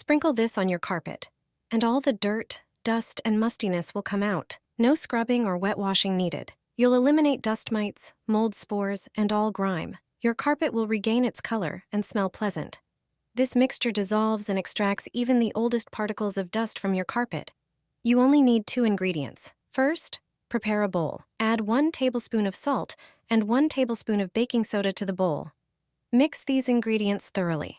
Sprinkle this on your carpet, and all the dirt, dust, and mustiness will come out. No scrubbing or wet washing needed. You'll eliminate dust mites, mold spores, and all grime. Your carpet will regain its color and smell pleasant. This mixture dissolves and extracts even the oldest particles of dust from your carpet. You only need 2 ingredients. First, prepare a bowl. Add 1 tablespoon of salt and 1 tablespoon of baking soda to the bowl. Mix these ingredients thoroughly.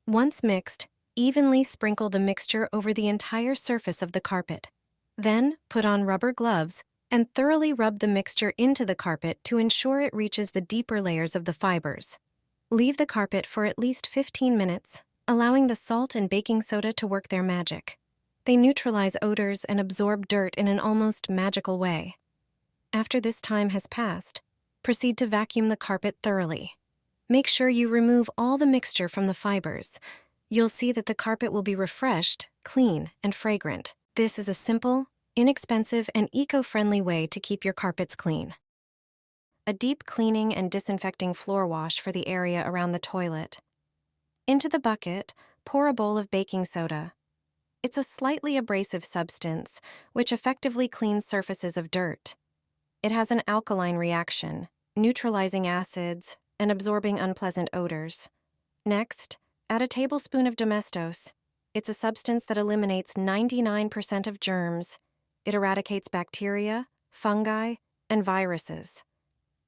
Once mixed, evenly sprinkle the mixture over the entire surface of the carpet. Then, put on rubber gloves and thoroughly rub the mixture into the carpet to ensure it reaches the deeper layers of the fibers. Leave the carpet for at least 15 minutes, allowing the salt and baking soda to work their magic. They neutralize odors and absorb dirt in an almost magical way. After this time has passed, proceed to vacuum the carpet thoroughly. Make sure you remove all the mixture from the fibers. You'll see that the carpet will be refreshed, clean, and fragrant. This is a simple, inexpensive, and eco-friendly way to keep your carpets clean. A deep cleaning and disinfecting floor wash for the area around the toilet. Into the bucket, pour a bowl of baking soda. It's a slightly abrasive substance, which effectively cleans surfaces of dirt. It has an alkaline reaction, neutralizing acids and absorbing unpleasant odors. Next, add a tablespoon of Domestos. It's a substance that eliminates 99% of germs. It eradicates bacteria, fungi, and viruses.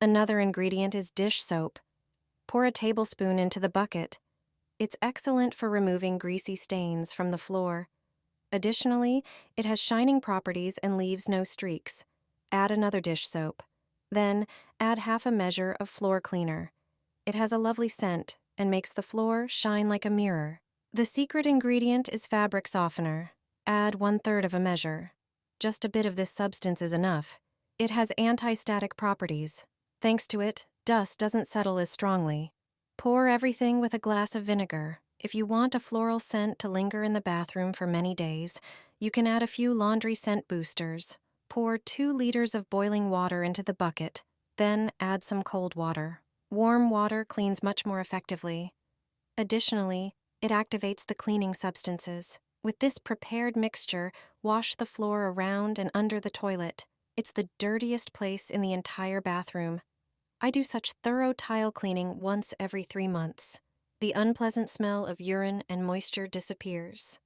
Another ingredient is dish soap. Pour a tablespoon into the bucket. It's excellent for removing greasy stains from the floor. Additionally, it has shining properties and leaves no streaks. Add another dish soap. Then, add half a measure of floor cleaner. It has a lovely scent and makes the floor shine like a mirror. The secret ingredient is fabric softener. Add 1/3 of a measure. Just a bit of this substance is enough. It has anti-static properties. Thanks to it, dust doesn't settle as strongly. Pour everything with a glass of vinegar. If you want a floral scent to linger in the bathroom for many days, you can add a few laundry scent boosters. Pour 2 liters of boiling water into the bucket, then add some cold water. Warm water cleans much more effectively. Additionally, it activates the cleaning substances. With this prepared mixture, wash the floor around and under the toilet. It's the dirtiest place in the entire bathroom. I do such thorough tile cleaning once every 3 months. The unpleasant smell of urine and moisture disappears.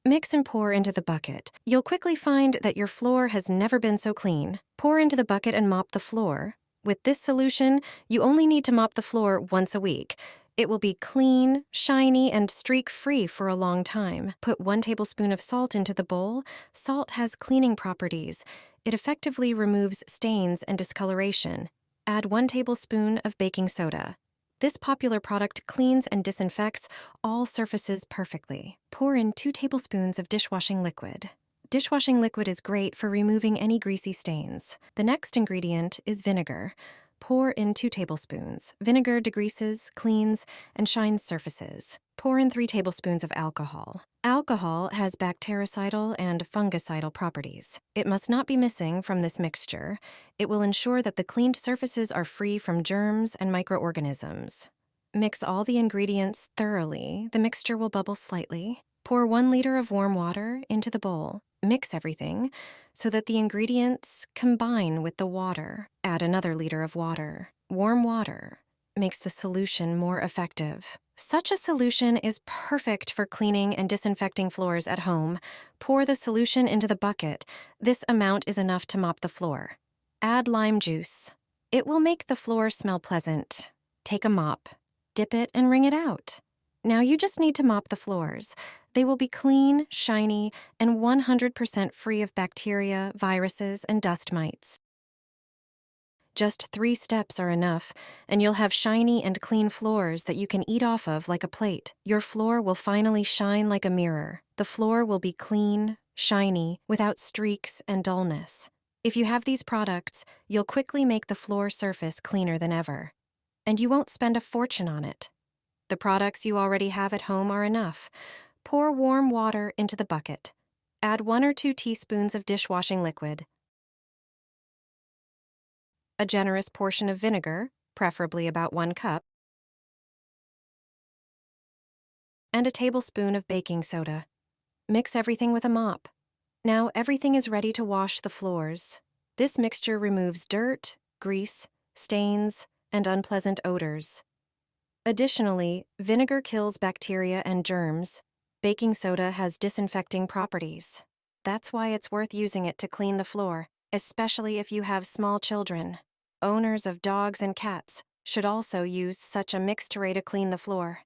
Mix and pour into the bucket. You'll quickly find that your floor has never been so clean. Pour into the bucket and mop the floor. With this solution, you only need to mop the floor once a week. It will be clean, shiny, and streak-free for a long time. Put 1 tablespoon of salt into the bowl. Salt has cleaning properties. It effectively removes stains and discoloration. Add 1 tablespoon of baking soda. This popular product cleans and disinfects all surfaces perfectly. Pour in 2 tablespoons of dishwashing liquid. Dishwashing liquid is great for removing any greasy stains. The next ingredient is vinegar. Pour in 2 tablespoons. Vinegar degreases, cleans, and shines surfaces. Pour in 3 tablespoons of alcohol. Alcohol has bactericidal and fungicidal properties. It must not be missing from this mixture. It will ensure that the cleaned surfaces are free from germs and microorganisms. Mix all the ingredients thoroughly. The mixture will bubble slightly. Pour 1 liter of warm water into the bowl. Mix everything so that the ingredients combine with the water. Add another liter of water. Warm water makes the solution more effective. Such a solution is perfect for cleaning and disinfecting floors at home. Pour the solution into the bucket. This amount is enough to mop the floor. Add lime juice. It will make the floor smell pleasant. Take a mop, dip it, and wring it out. Now you just need to mop the floors. They will be clean, shiny, and 100% free of bacteria, viruses, and dust mites. Just 3 steps are enough, and you'll have shiny and clean floors that you can eat off of like a plate. Your floor will finally shine like a mirror. The floor will be clean, shiny, without streaks and dullness. If you have these products, you'll quickly make the floor surface cleaner than ever. And you won't spend a fortune on it. The products you already have at home are enough. Pour warm water into the bucket. Add 1 or 2 teaspoons of dishwashing liquid. A generous portion of vinegar, preferably about 1 cup. and a tablespoon of baking soda. Mix everything with a mop. Now everything is ready to wash the floors. This mixture removes dirt, grease, stains, and unpleasant odors. Additionally, vinegar kills bacteria and germs. Baking soda has disinfecting properties. That's why it's worth using it to clean the floor, especially if you have small children. Owners of dogs and cats should also use such a mixture to clean the floor.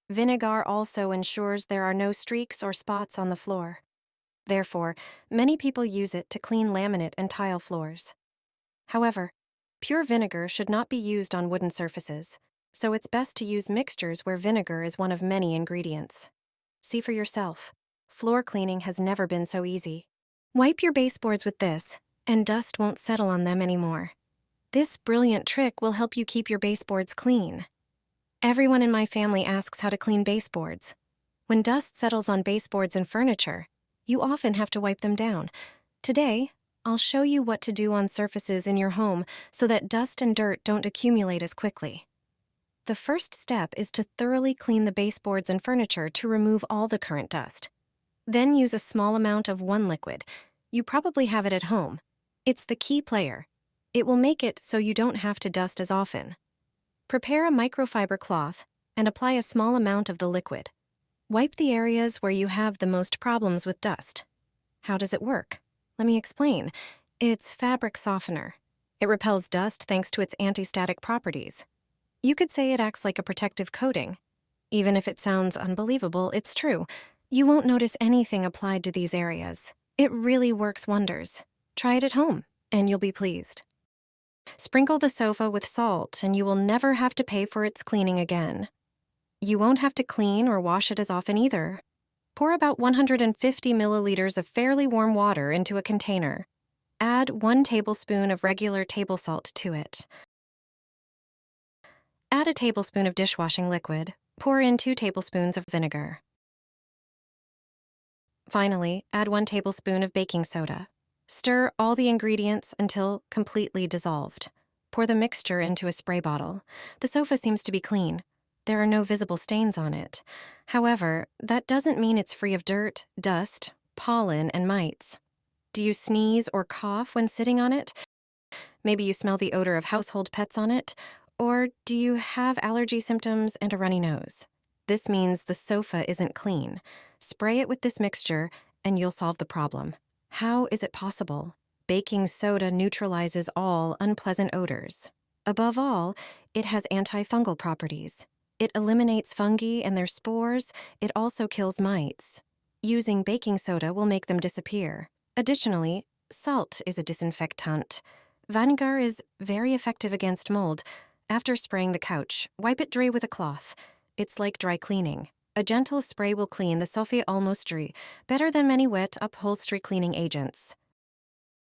Vinegar also ensures there are no streaks or spots on the floor. Therefore, many people use it to clean laminate and tile floors. However, pure vinegar should not be used on wooden surfaces, so it's best to use mixtures where vinegar is one of many ingredients. See for yourself. Floor cleaning has never been so easy. Wipe your baseboards with this, and dust won't settle on them anymore. This brilliant trick will help you keep your baseboards clean. Everyone in my family asks how to clean baseboards. When dust settles on baseboards and furniture, you often have to wipe them down. Today, I'll show you what to do on surfaces in your home so that dust and dirt don't accumulate as quickly. The first step is to thoroughly clean the baseboards and furniture to remove all the current dust. Then use a small amount of one liquid. You probably have it at home. It's the key player. It will make it so you don't have to dust as often. Prepare a microfiber cloth and apply a small amount of the liquid. Wipe the areas where you have the most problems with dust. How does it work? Let me explain. It's fabric softener. It repels dust thanks to its anti-static properties. You could say it acts like a protective coating. Even if it sounds unbelievable, it's true. You won't notice anything applied to these areas. It really works wonders. Try it at home, and you'll be pleased. Sprinkle the sofa with salt, and you will never have to pay for its cleaning again. You won't have to clean or wash it as often either. Pour about 150 milliliters of fairly warm water into a container. Add 1 tablespoon of regular table salt to it. Add a tablespoon of dishwashing liquid. Pour in 2 tablespoons of vinegar. Finally, add 1 tablespoon of baking soda. Stir all the ingredients until completely dissolved. Pour the mixture into a spray bottle. The sofa seems to be clean. There are no visible stains on it. However, that doesn't mean it's free of dirt, dust, pollen, and mites. Do you sneeze or cough when sitting on it? Maybe you smell the odor of household pets on it? Or do you have allergy symptoms and a runny nose? This means the sofa isn't clean. Spray it with this mixture, and you'll solve the problem. How is it possible? Baking soda neutralizes all unpleasant odors. Above all, it has antifungal properties. It eliminates fungi and their spores. It also kills mites. Using baking soda will make them disappear. Additionally, salt is a disinfectant. Vinegar is very effective against mold. After spraying the couch, wipe it dry with a cloth. It's like dry cleaning. A gentle spray will clean the sofa almost dry, better than many wet upholstery cleaning agents.